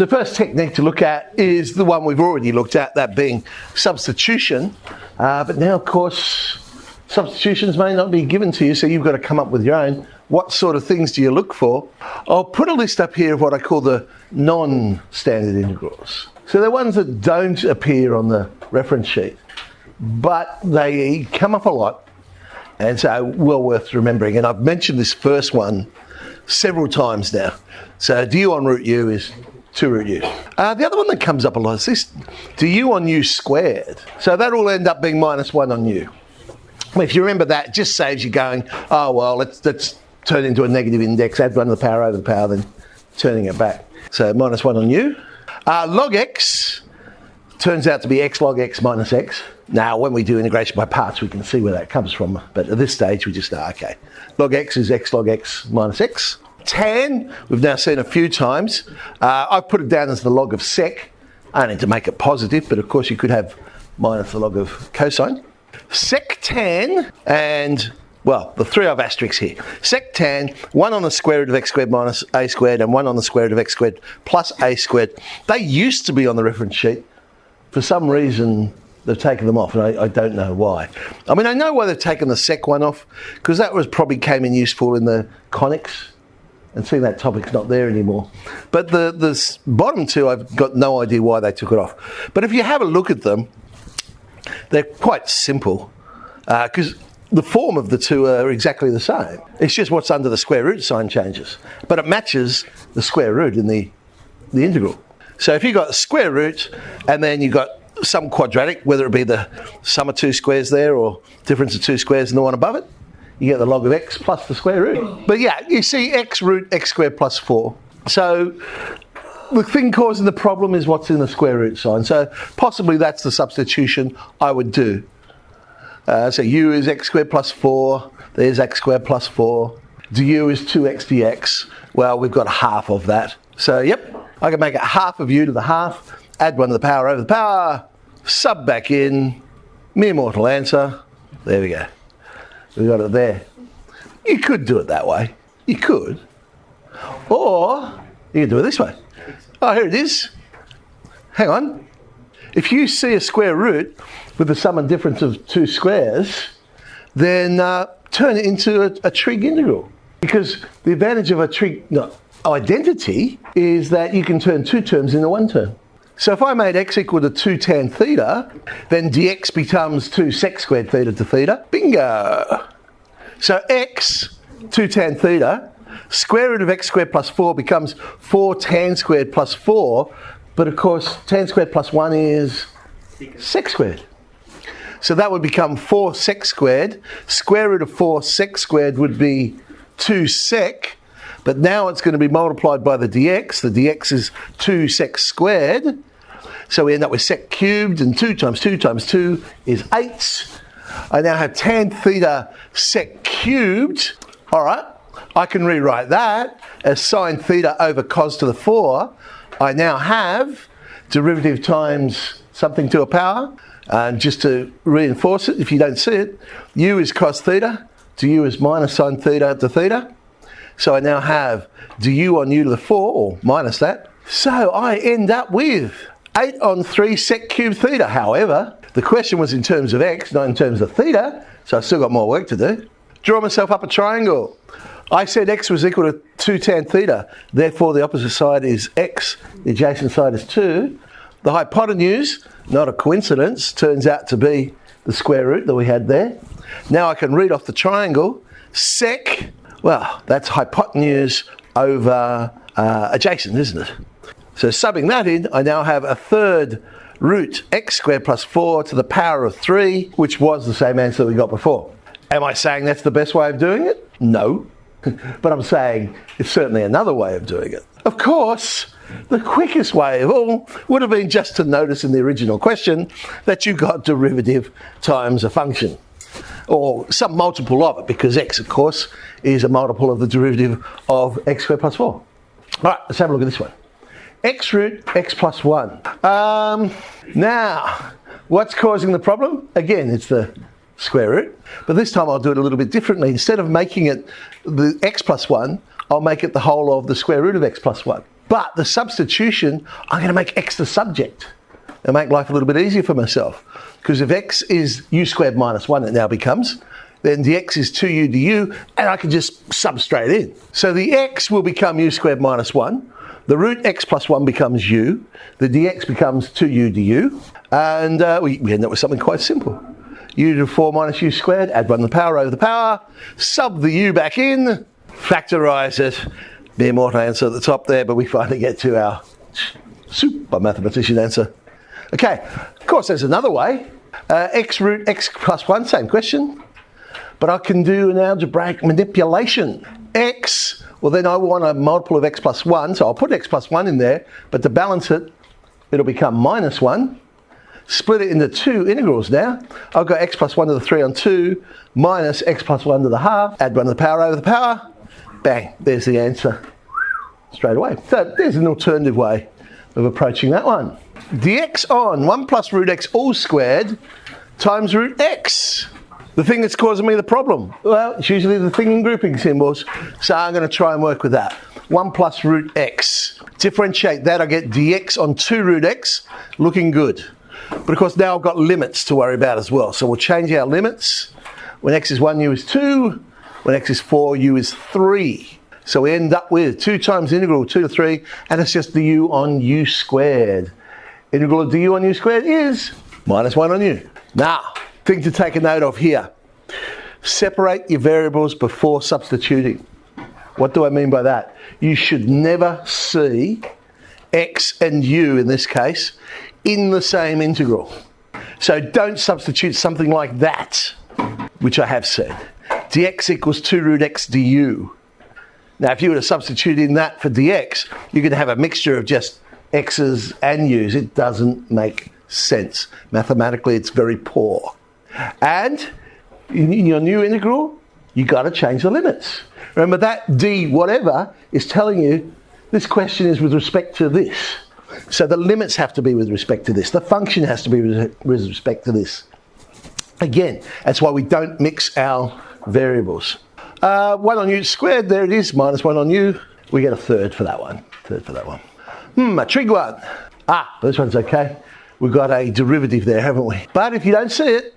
So the first technique to look at is the one we've already looked at, that being substitution. But now, of course, substitutions may not be given to you, so you've got to come up with your own. What sort of things do you look for? I'll put a list up here of what I call the non-standard integrals. So they're ones that don't appear on the reference sheet, but they come up a lot, and so well worth remembering. And I've mentioned this first one several times now. So du on root u is 2 root u. The other one that comes up a lot is this du on u squared. So that will end up being minus 1 on u. Well, if you remember that, it just saves you going, oh, well, let's turn into a negative index, add 1 to the power over the power, then turning it back. So minus 1 on u. Log x turns out to be x log x minus x. Now, when we do integration by parts, we can see where that comes from. But at this stage, we just know, okay, log x is x log x minus x. Tan, we've now seen a few times. I've put it down as the log of sec, only to make it positive, but of course you could have minus the log of cosine. Sec tan, and, well, the 3 I've asterisks here. Sec tan, 1 on the square root of x squared minus a squared, and 1 on the square root of x squared plus a squared. They used to be on the reference sheet. For some reason, they've taken them off, and I don't know why. I mean, I know why they've taken the sec one off, because that was probably came in useful in the conics, and seeing that topic's not there anymore. But the bottom 2, I've got no idea why they took it off. But if you have a look at them, they're quite simple, because the form of the 2 are exactly the same. It's just what's under the square root sign changes. But it matches the square root in the integral. So if you've got a square root, and then you've got some quadratic, whether it be the sum of 2 squares there, or difference of 2 squares and the one above it, you get the log of x plus the square root. But yeah, you see x root x squared plus 4. So the thing causing the problem is what's in the square root sign. So possibly that's the substitution I would do. So u is x squared plus 4. There's x squared plus 4. Du is 2x dx. Well, we've got half of that. So yep, I can make it half of u to the half, add 1 to the power over the power, sub back in, mere mortal answer. There we go. We got it there. You could do it that way. You could. Or you can do it this way. Oh, here it is. Hang on. If you see a square root with the sum and difference of 2 squares, then turn it into a trig integral. Because the advantage of a trig identity is that you can turn 2 terms into 1 term. So if I made x equal to 2 tan theta, then dx becomes 2 sec squared theta to theta. Bingo! So x, 2 tan theta, square root of x squared plus 4 becomes 4 tan squared plus 4, but of course tan squared plus 1 is sec squared. So that would become 4 sec squared. Square root of 4 sec squared would be 2 sec, but now it's going to be multiplied by the dx. The dx is 2 sec squared. So we end up with sec cubed, and 2 times 2 times 2 is 8. I now have tan theta sec cubed. All right, I can rewrite that as sine theta over cos to the 4. I now have derivative times something to a power. And just to reinforce it, if you don't see it, u is cos theta, du is minus sine theta to theta. So I now have du on u to the 4, or minus that. So I end up with 8 on 3 sec cubed theta. However, the question was in terms of x, not in terms of theta, so I've still got more work to do. Draw myself up a triangle. I said x was equal to 2 tan theta, therefore the opposite side is x, the adjacent side is 2. The hypotenuse, not a coincidence, turns out to be the square root that we had there. Now I can read off the triangle, sec, well, that's hypotenuse over adjacent, isn't it? So subbing that in, I now have a third root x squared plus 4 to the power of 3, which was the same answer we got before. Am I saying that's the best way of doing it? No. But I'm saying it's certainly another way of doing it. Of course, the quickest way of all would have been just to notice in the original question that you got derivative times a function, or some multiple of it, because x, of course, is a multiple of the derivative of x squared plus 4. All right, let's have a look at this one. X root x plus 1. Now, what's causing the problem? Again, it's the square root, but this time I'll do it a little bit differently. Instead of making it the x plus 1, I'll make it the whole of the square root of x plus 1. But the substitution, I'm going to make x the subject. It'll make life a little bit easier for myself. Because if x is u squared minus 1, it now becomes, then dx is 2u du, and I can just sub straight in. So the x will become u squared minus 1. The root x plus 1 becomes u. The dx becomes 2u du. And we end up with something quite simple. U to the 4 minus u squared, add 1 to the power over the power, sub the u back in, factorise it. Mere mortal answer at the top there, but we finally get to our super mathematician answer. Okay, of course there's another way. X root x plus 1, same question. But I can do an algebraic manipulation. X, well then I want a multiple of x plus 1, so I'll put x plus 1 in there, but to balance it, it'll become minus 1. Split it into two integrals now. I've got x plus 1 to the 3 on 2 minus x plus 1 to the half. Add 1 to the power over the power. Bang, there's the answer straight away. So there's an alternative way of approaching that one. Dx on 1 plus root x all squared times root x. The thing that's causing me the problem. Well, it's usually the thing in grouping symbols, so I'm going to try and work with that. 1 plus root x. Differentiate that, I get dx on 2 root x, looking good. But of course now I've got limits to worry about as well. So we'll change our limits. When x is 1, u is 2. When x is 4, u is 3. So we end up with 2 times integral 2 to 3, and it's just du on u squared. Integral of du on u squared is minus 1 on u. Now, thing to take a note of here. Separate your variables before substituting. What do I mean by that? You should never see x and u, in this case, in the same integral. So don't substitute something like that, which I have said. Dx equals 2 root x du. Now, if you were to substitute in that for dx, you're going to have a mixture of just x's and u's. It doesn't make sense. Mathematically, it's very poor. And in your new integral, you got to change the limits. Remember that d whatever is telling you this question is with respect to this. So the limits have to be with respect to this. The function has to be with respect to this. Again, that's why we don't mix our variables. 1 on u squared, there it is, minus 1 on u. We get a third for that one. A trig one. This one's okay. We've got a derivative there, haven't we? But if you don't see it,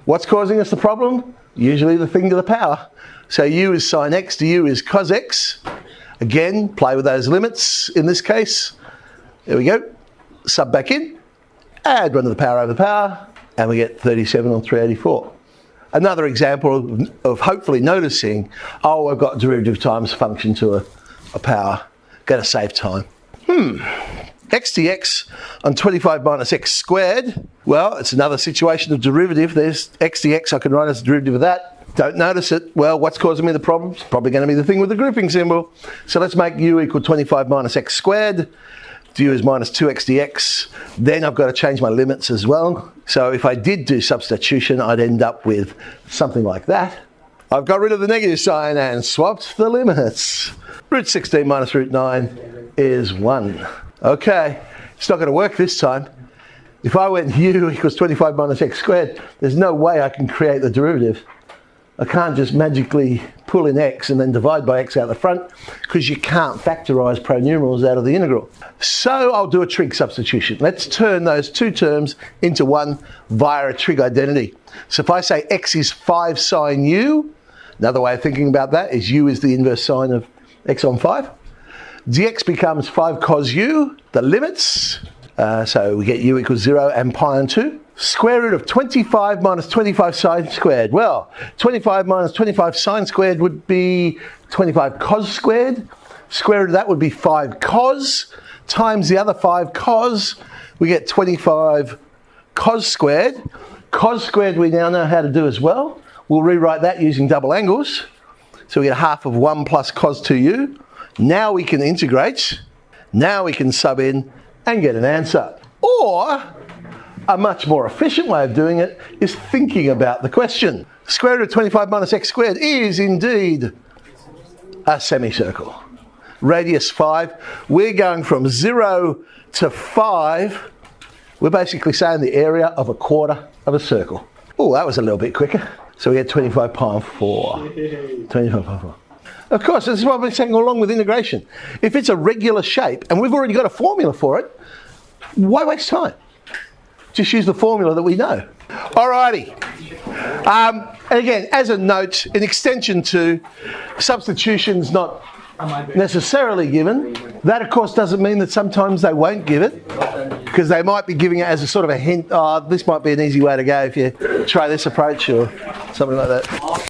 what's causing us the problem? Usually the thing to the power. So u is sine x, du is cos x. Again, play with those limits in this case. There we go. Sub back in. Add 1 to the power over the power. And we get 37 on 384. Another example of hopefully noticing, oh, I've got derivative times function to a power. Going to save time. X dx on 25 minus x squared. Well, it's another situation of derivative. There's x dx, I can write as a derivative of that. Don't notice it. Well, what's causing me the problem? It's probably going to be the thing with the grouping symbol. So let's make u equal 25 minus x squared. Du is minus 2x dx. Then I've got to change my limits as well. So if I did do substitution, I'd end up with something like that. I've got rid of the negative sign and swapped the limits. Root 16 minus root 9 is 1. Okay, it's not going to work this time. If I went u equals 25 minus x squared, there's no way I can create the derivative. I can't just magically pull in x and then divide by x out the front, because you can't factorise pronumerals out of the integral. So I'll do a trig substitution. Let's turn those two terms into one via a trig identity. So if I say x is 5 sine u, another way of thinking about that is u is the inverse sine of x on 5. Dx becomes 5 cos u, the limits. So we get u equals 0 and pi on 2. Square root of 25 minus 25 sine squared. Well, 25 minus 25 sine squared would be 25 cos squared. Square root of that would be 5 cos times the other 5 cos. We get 25 cos squared. Cos squared we now know how to do as well. We'll rewrite that using double angles. So we get half of 1 plus cos 2u. Now we can integrate. Now we can sub in and get an answer. Or a much more efficient way of doing it is thinking about the question. Square root of 25 minus x squared is indeed a semicircle. Radius 5. We're going from 0 to 5. We're basically saying the area of a quarter of a circle. Oh, that was a little bit quicker. So we get 25 pi on 4. 25 pi on 4. Of course, this is what I've been saying all along with integration. If it's a regular shape and we've already got a formula for it, why waste time? Just use the formula that we know. Alrighty. And again, as a note, in extension 2, substitution's not necessarily given. That, of course, doesn't mean that sometimes they won't give it, because they might be giving it as a sort of a hint. Oh, this might be an easy way to go if you try this approach or something like that.